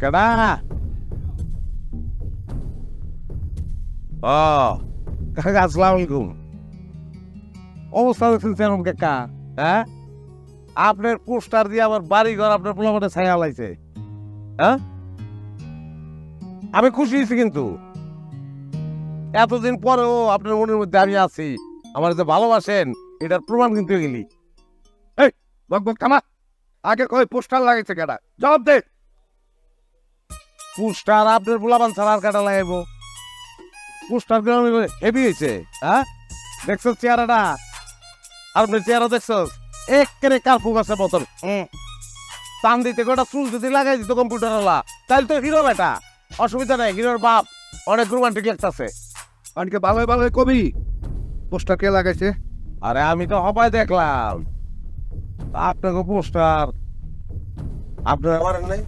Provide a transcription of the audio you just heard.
কেডা? ও কাকা, আসসালামু আলাইকুম। অবস্থা দেখছেন সেরকম কাকা? হ্যাঁ, আপনার পোস্টার দিয়ে আমার বাড়ি ঘর আপনার পোলাপাটে ছায়া লাইছে। হ্যাঁ, আমি খুশি হয়েছি, কিন্তু এতদিন পরেও আপনার মনের মধ্যে আমি আছি, আমার যে ভালোবাসেন এটার প্রমাণ কিন্তু গেলি। এই বক বক থামা। আগে কই পোস্টার লাগাইছে কেডা? জবাব দে। পোস্টার আপনার পোলাপান ছাড়া আর কাটা লাগাইবো? পোস্টার হেভি হয়েছে। হ্যাঁ, দেখছো চেহারাটা? আর আপনার চেহারা দেখছো একেবারে কার্পুক আছে মতন। টান দিতে গোটা চুল যদি লাগাই দিত কম্পিউটার ওলা, তাহলে তো হিরো বেটা। অসুবিধা নাই, হিরোর বাপ অনেক রোমান্টিক লাগতেছে। অনেকে ভালোই ভালোই কবি পোস্টার কে লাগাইছে? আরে আমি তো হবাই দেখলাম, আপনাকে পোস্টার আপনার আমার নাই।